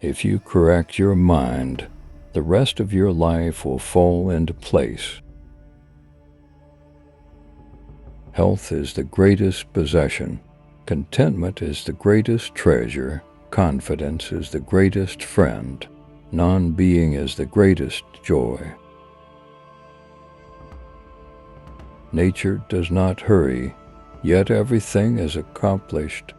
If you correct your mind, the rest of your life will fall into place. Health is the greatest possession. Contentment is the greatest treasure. Confidence is the greatest friend. Non-being is the greatest joy. Nature does not hurry, yet everything is accomplished.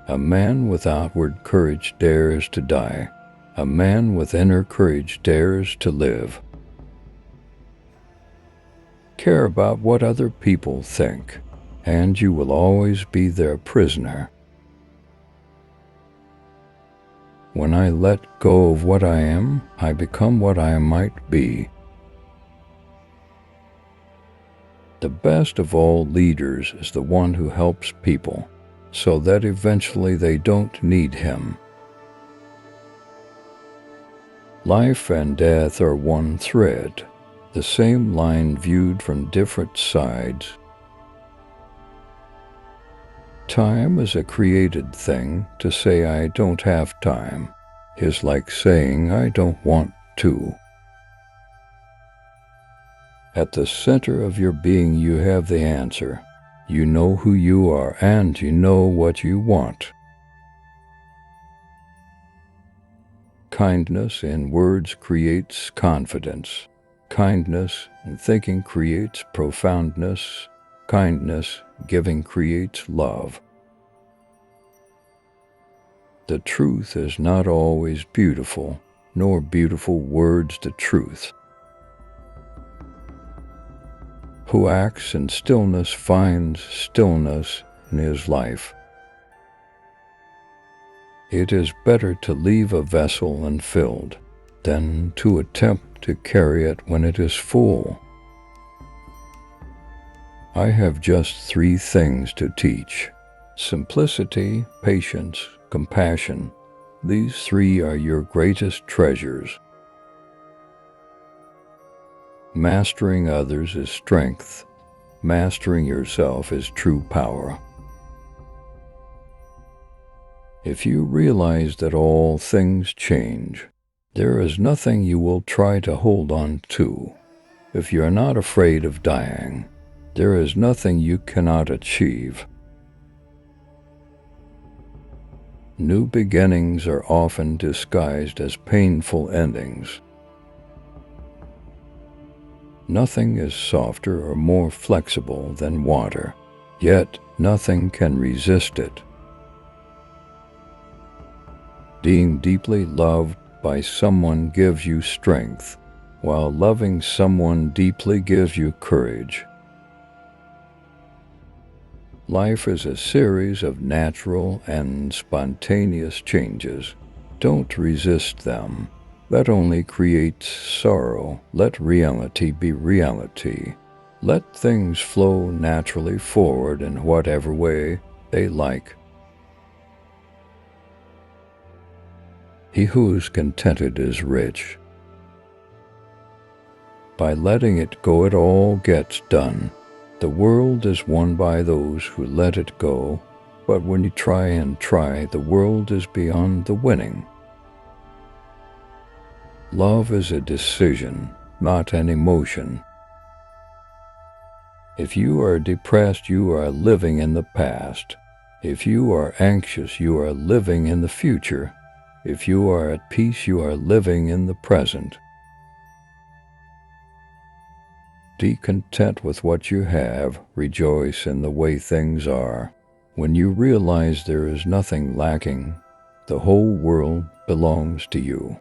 A man with outward courage dares to die. A man with inner courage dares to live. Care about what other people think, and you will always be their prisoner. When I let go of what I am, I become what I might be. The best of all leaders is the one who helps people, so that eventually they don't need him. Life and death are one thread, the same line viewed from different sides. Time is a created thing. To say I don't have time is like saying I don't want to. At the center of your being you have the answer. You know who you are and you know what you want. Kindness in words creates confidence. Kindness in thinking creates profoundness. Kindness giving creates love. The truth is not always beautiful, nor beautiful words the truth. Who acts in stillness finds stillness in his life. It is better to leave a vessel unfilled than to attempt to carry it when it is full. I have just 3 things to teach: simplicity, patience, compassion. These 3 are your greatest treasures. Mastering others is strength. Mastering yourself is true power. If you realize that all things change, there is nothing you will try to hold on to. If you are not afraid of dying, there is nothing you cannot achieve. New beginnings are often disguised as painful endings. Nothing is softer or more flexible than water, yet nothing can resist it. Being deeply loved by someone gives you strength, while loving someone deeply gives you courage. Life is a series of natural and spontaneous changes. Don't resist them. That only creates sorrow. Let reality be reality. Let things flow naturally forward in whatever way they like. He who is contented is rich. By letting it go, it all gets done. The world is won by those who let it go, but when you try and try, the world is beyond the winning. Love is a decision, not an emotion. If you are depressed, you are living in the past. If you are anxious, you are living in the future. If you are at peace, you are living in the present. Be content with what you have. Rejoice in the way things are. When you realize there is nothing lacking, the whole world belongs to you.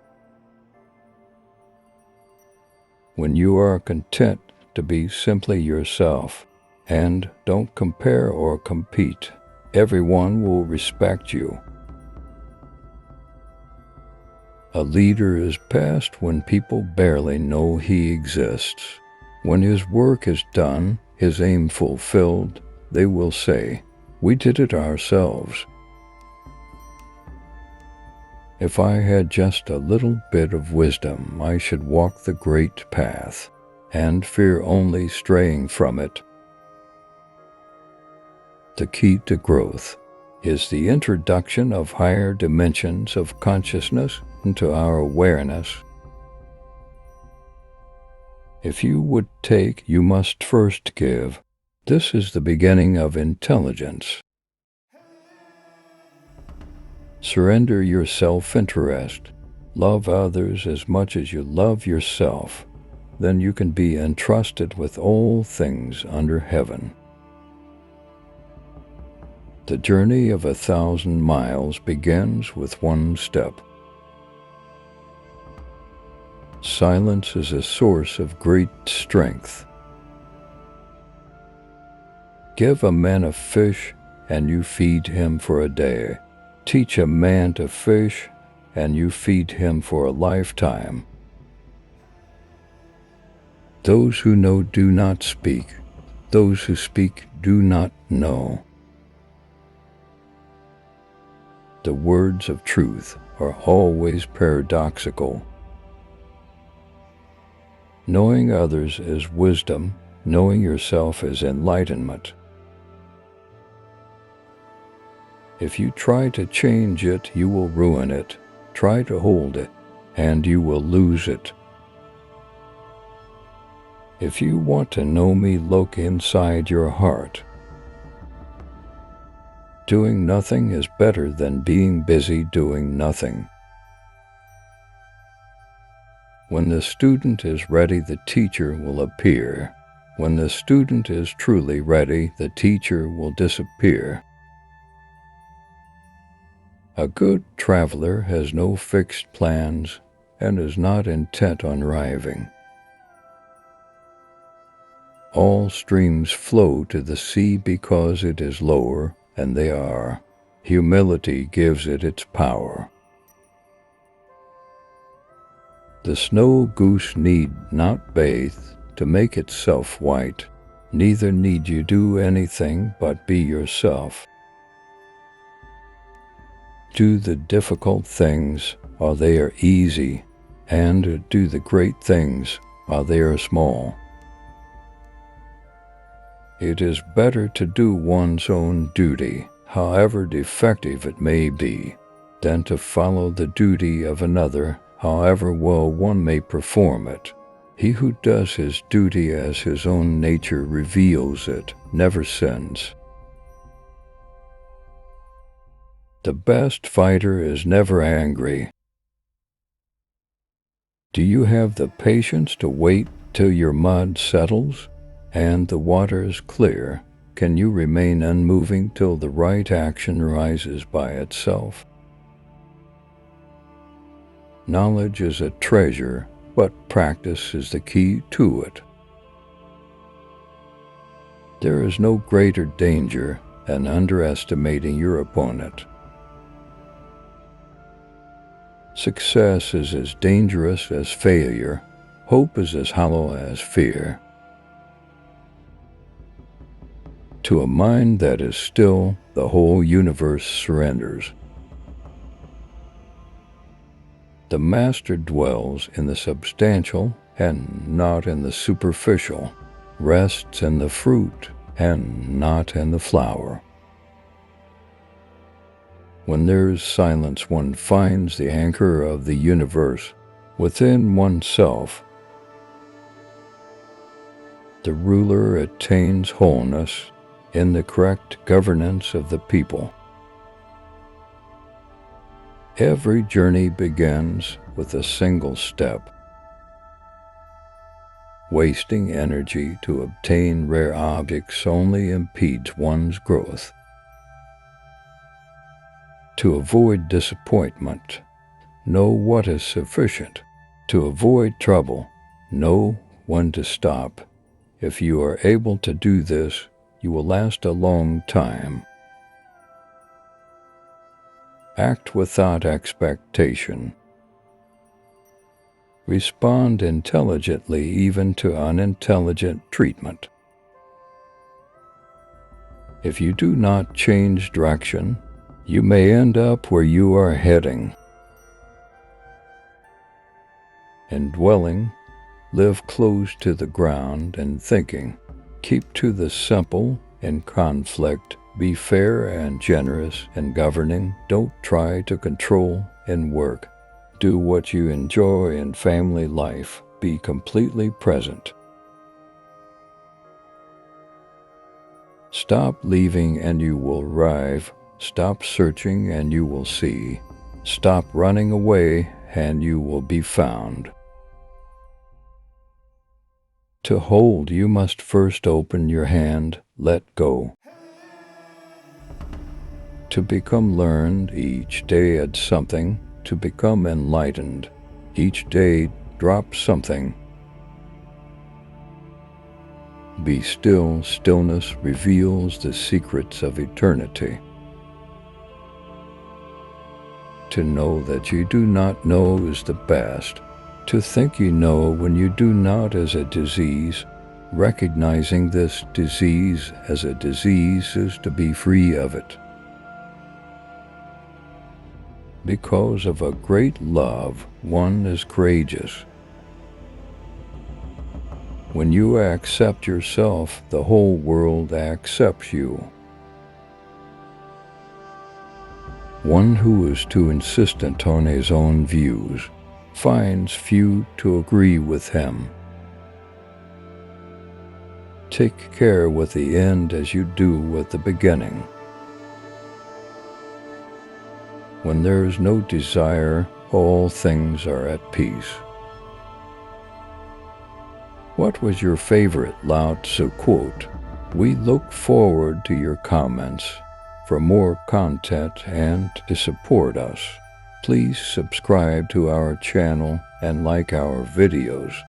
When you are content to be simply yourself and don't compare or compete, everyone will respect you. A leader is best when people barely know he exists. When his work is done, his aim fulfilled, they will say, "We did it ourselves." If I had just a little bit of wisdom, I should walk the great path, and fear only straying from it. The key to growth. is the introduction of higher dimensions of consciousness into our awareness. If you would take, you must first give. This is the beginning of intelligence. Surrender your self-interest. Love others as much as you love yourself. Then you can be entrusted with all things under heaven. The journey of 1,000 miles begins with one step. Silence is a source of great strength. Give a man a fish, and you feed him for a day. Teach a man to fish, and you feed him for a lifetime. Those who know do not speak. Those who speak do not know. The words of truth are always paradoxical. Knowing others is wisdom, knowing yourself is enlightenment. If you try to change it, you will ruin it. Try to hold it, and you will lose it. If you want to know me, look inside your heart. Doing nothing is better than being busy doing nothing. When the student is ready, the teacher will appear. When the student is truly ready, the teacher will disappear. A good traveler has no fixed plans and is not intent on arriving. All streams flow to the sea because it is lower, and they are. Humility gives it its power. The snow goose need not bathe to make itself white, neither need you do anything but be yourself. Do the difficult things while they are easy, and do the great things while they are small. It is better to do one's own duty, however defective it may be, than to follow the duty of another, however well one may perform it. He who does his duty as his own nature reveals it, never sins. The best fighter is never angry. Do you have the patience to wait till your mud settles and the water is clear? Can you remain unmoving till the right action rises by itself? Knowledge is a treasure, but practice is the key to it. There is no greater danger than underestimating your opponent. Success is as dangerous as failure. Hope is as hollow as fear. To a mind that is still, the whole universe surrenders. The master dwells in the substantial and not in the superficial, rests in the fruit and not in the flower. When there is silence, one finds the anchor of the universe within oneself. The ruler attains wholeness in the correct governance of the people. Every journey begins with a single step. Wasting energy to obtain rare objects only impedes one's growth. To avoid disappointment, know what is sufficient. To avoid trouble, know when to stop. If you are able to do this, you will last a long time. Act without expectation. Respond intelligently even to unintelligent treatment. If you do not change direction, you may end up where you are heading. In dwelling, live close to the ground and thinking. Keep to the simple. In conflict, Be fair and generous in governing. Don't try to control in work. Do what you enjoy in family life. Be completely present. Stop leaving and you will arrive. Stop searching and you will see. Stop running away and you will be found. To hold, you must first open your hand. Let go. To become learned, each day add something. To become enlightened, each day drop something. Be still. Stillness reveals the secrets of eternity. To know that you do not know is the best. To think you know when you do not is a disease. Recognizing this disease as a disease is to be free of it. Because of a great love, one is courageous. When you accept yourself, the whole world accepts you. One who is too insistent on his own views finds few to agree with him. Take care with the end as you do with the beginning. When there is no desire, all things are at peace. What was your favorite Lao Tzu quote? We look forward to your comments. For more content and to support us, please subscribe to our channel and like our videos.